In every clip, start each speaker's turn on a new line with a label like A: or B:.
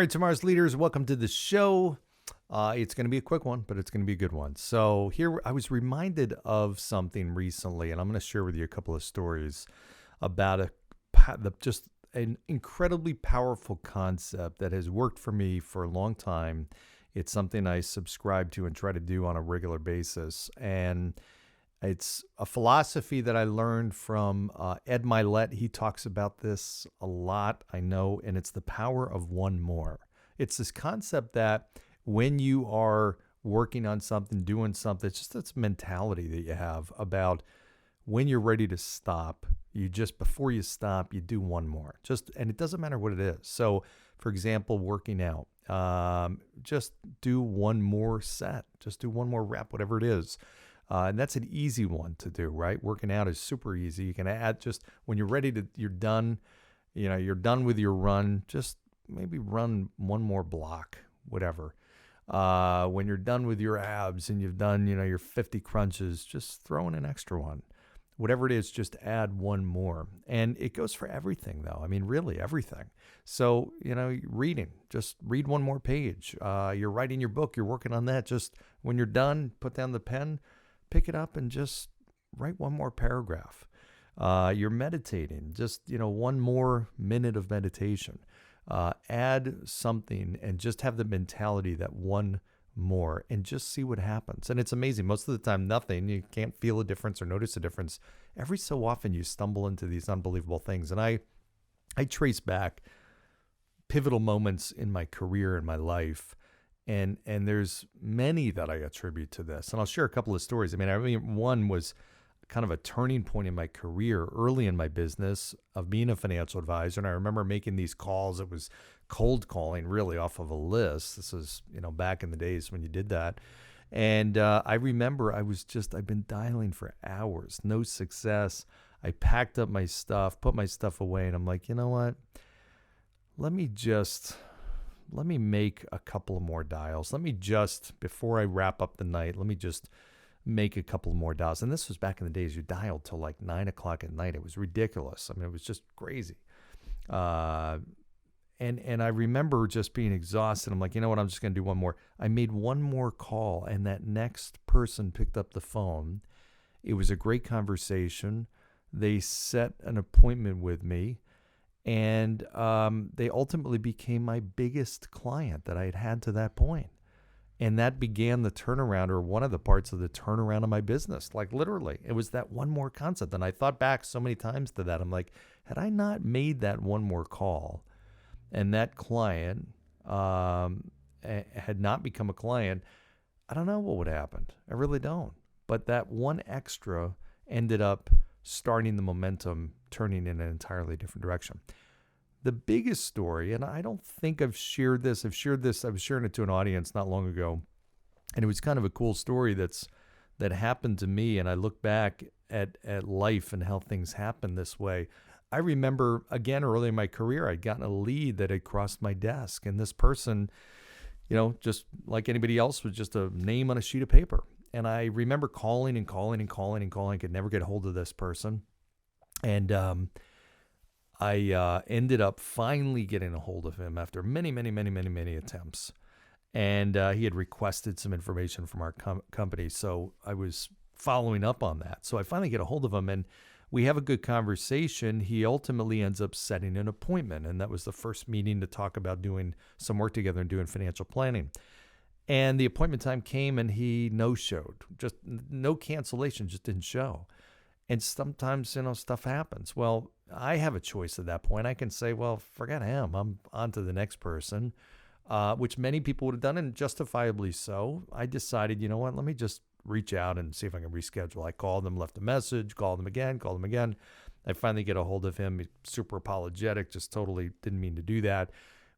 A: right, tomorrow's leaders, welcome to the show. It's going to be a quick one, but it's going to be a good one. So here, I was reminded of something recently, and I'm going to share with you a couple of stories about just an incredibly powerful concept that has worked for me for a long time. It's something I subscribe to and try to do on a regular basis, and it's a philosophy that I learned from Ed Milet. He talks about this a lot, I know, and it's the power of one more. It's this concept that when you are working on something, doing something, it's just this mentality that you have about when you're ready to stop, before you stop, you do one more. And it doesn't matter what it is. So, for example, working out, just do one more set, just do one more rep, whatever it is. And that's an easy one to do, right? Working out is super easy. You can add just when you're ready you're done, you're done with your run, just maybe run one more block, whatever. When you're done with your abs and you've done, your 50 crunches, just throw in an extra one. Whatever it is, just add one more. And it goes for everything, though. I mean, really everything. So, reading, just read one more page. You're writing your book, you're working on that. Just when you're done, put down the pen, pick it up and just write one more paragraph. You're meditating, just, one more minute of meditation. Add something and just have the mentality that one more and just see what happens. And it's amazing. Most of the time, nothing. You can't feel a difference or notice a difference. Every so often, you stumble into these unbelievable things. And I trace back pivotal moments in my career and my life. And there's many that I attribute to this. And I'll share a couple of stories. I mean, one was kind of a turning point in my career early in my business of being a financial advisor. And I remember making these calls. It was cold calling really off of a list. This was, back in the days when you did that. And I remember I've been dialing for hours, no success. I packed up my stuff, put my stuff away. And I'm like, you know what? Let me make a couple of more dials. Before I wrap up the night, let me just make a couple more dials. And this was back in the days, you dialed till like 9 o'clock at night. It was ridiculous. I mean, it was just crazy. And I remember just being exhausted. I'm like, you know what? I'm just going to do one more. I made one more call, and that next person picked up the phone. It was a great conversation. They set an appointment with me. And they ultimately became my biggest client that I had had to that point. And that began the turnaround, or one of the parts of the turnaround of my business. Like literally, it was that one more concept. And I thought back so many times to that. I'm like, had I not made that one more call and that client had not become a client, I don't know what would have happened. I really don't. But that one extra ended up starting the momentum, turning in an entirely different direction. The biggest story, and I don't think I've shared this. I was sharing it to an audience not long ago, and it was kind of a cool story that happened to me, and I look back at life and how things happen this way. I remember, again, early in my career, I'd gotten a lead that had crossed my desk, and this person, just like anybody else, was just a name on a sheet of paper. And I remember calling and calling and calling and calling. I could never get a hold of this person. And I ended up finally getting a hold of him after many, many, many, many, many attempts. And he had requested some information from our company. So I was following up on that. So I finally get a hold of him, and we have a good conversation. He ultimately ends up setting an appointment. And that was the first meeting to talk about doing some work together and doing financial planning. And the appointment time came, and he no-showed. Just no cancellation, just didn't show. And sometimes, stuff happens. Well, I have a choice at that point. I can say, well, forget him. I'm on to the next person, which many people would have done, and justifiably so. I decided, you know what, let me just reach out and see if I can reschedule. I called him, left a message, called him again. I finally get a hold of him. He's super apologetic, just totally didn't mean to do that.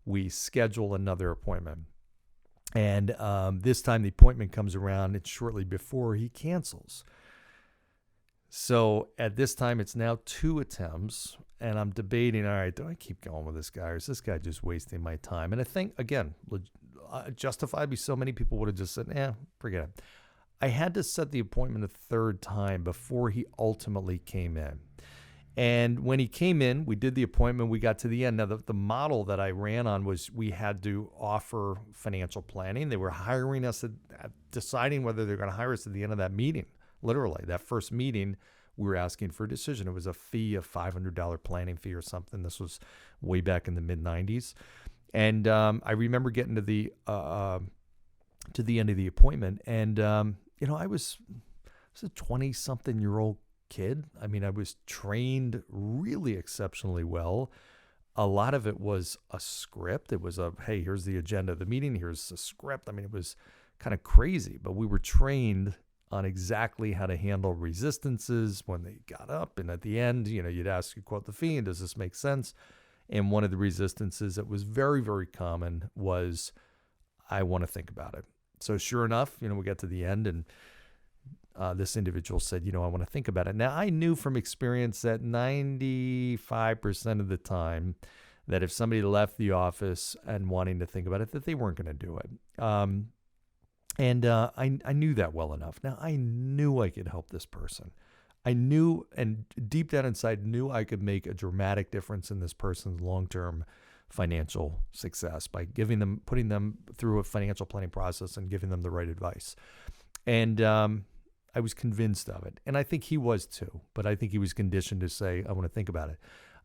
A: We schedule another appointment. And this time the appointment comes around, it's shortly before he cancels. So at this time, it's now 2 attempts, and I'm debating, all right, do I keep going with this guy, or is this guy just wasting my time? And I think, again, justifiably, so many people would have just said, forget it. I had to set the appointment a third time before he ultimately came in. And when he came in, we did the appointment, we got to the end. Now, the model that I ran on was we had to offer financial planning. They were hiring us, deciding whether they're going to hire us at the end of that meeting. Literally, that first meeting, we were asking for a decision. It was a fee, a $500 planning fee or something. This was way back in the mid-'90s. And I remember getting to the end of the appointment. And, I was a 20-something-year-old kid. I mean, I was trained really exceptionally well. A lot of it was a script. It was hey, here's the agenda of the meeting. Here's the script. I mean, it was kind of crazy, but we were trained on exactly how to handle resistances when they got up. And at the end, you'd ask, you quote the fee, and does this make sense? And one of the resistances that was very, very common was, I want to think about it. So sure enough, we got to the end, and this individual said, I want to think about it. Now, I knew from experience that 95% of the time that if somebody left the office and wanting to think about it, that they weren't going to do it. And I knew that well enough. Now, I knew I could help this person. I knew, and deep down inside, knew I could make a dramatic difference in this person's long-term financial success by putting them through a financial planning process and giving them the right advice. And I was convinced of it. And I think he was too, but I think he was conditioned to say, I want to think about it.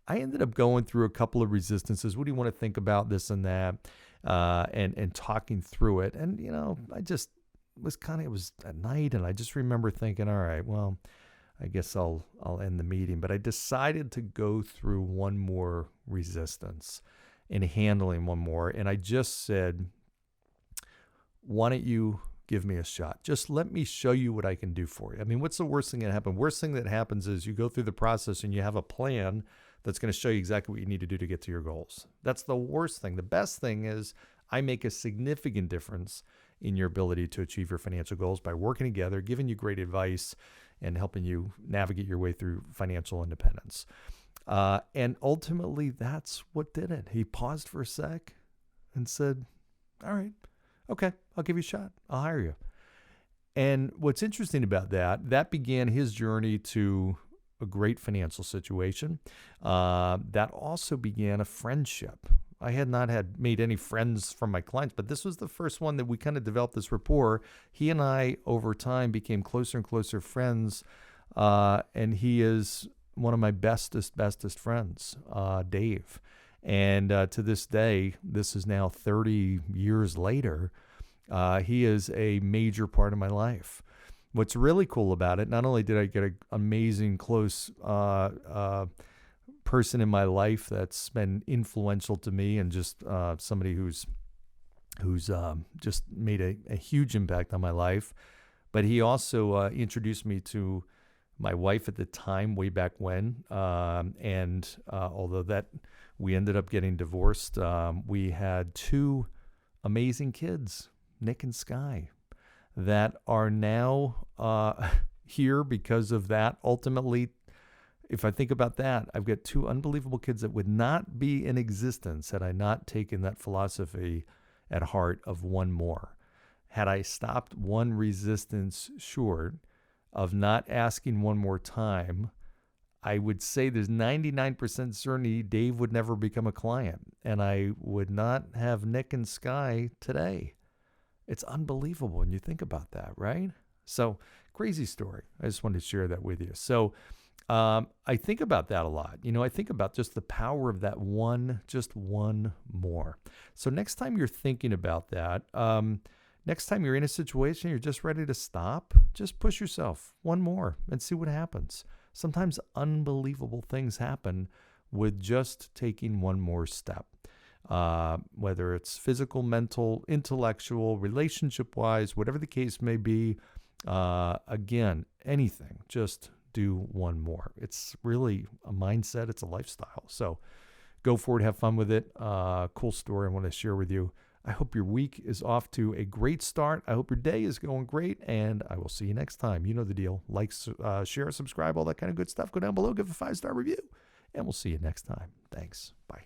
A: I ended up going through a couple of resistances. What do you want to think about, this and that? And talking through it. And, I just was it was at night, and I just remember thinking, all right, well, I guess I'll end the meeting. But I decided to go through one more resistance and handling one more. And I just said, why don't you give me a shot? Just let me show you what I can do for you. I mean, what's the worst thing that happens? Worst thing that happens is you go through the process and you have a plan that's going to show you exactly what you need to do to get to your goals. That's the worst thing. The best thing is I make a significant difference in your ability to achieve your financial goals by working together, giving you great advice, and helping you navigate your way through financial independence. And ultimately, that's what did it. He paused for a sec and said, all right, okay, I'll give you a shot. I'll hire you. And what's interesting about that began his journey to a great financial situation. That also began a friendship. I had not made any friends from my clients, but this was the first one that we kind of developed this rapport. He and I, over time, became closer and closer friends. And he is one of my bestest friends, Dave. And to this day, this is now 30 years later, he is a major part of my life. What's really cool about it, not only did I get an amazing close person in my life that's been influential to me, and just somebody who's just made a huge impact on my life, but he also introduced me to my wife at the time, way back when. And although that we ended up getting divorced, we had two amazing kids, Nick and Sky, that are now here because of that. Ultimately, if I think about that, I've got two unbelievable kids that would not be in existence had I not taken that philosophy at heart of one more. Had I stopped one resistance short of not asking one more time, I would say there's 99% certainty Dave would never become a client, and I would not have Nick and Sky today. It's unbelievable when you think about that, right? So, crazy story. I just wanted to share that with you. So, I think about that a lot. I think about just the power of that just one more. So next time you're thinking about that, next time you're in a situation, you're just ready to stop, just push yourself one more and see what happens. Sometimes unbelievable things happen with just taking one more step, whether it's physical, mental, intellectual, relationship-wise, whatever the case may be. Again, anything, just do one more. It's really a mindset. It's a lifestyle. So go for it. Have fun with it. Cool story I want to share with you. I hope your week is off to a great start. I hope your day is going great, and I will see you next time. You know the deal. Like, share, subscribe, all that kind of good stuff. Go down below, give a 5-star review, and we'll see you next time. Thanks. Bye.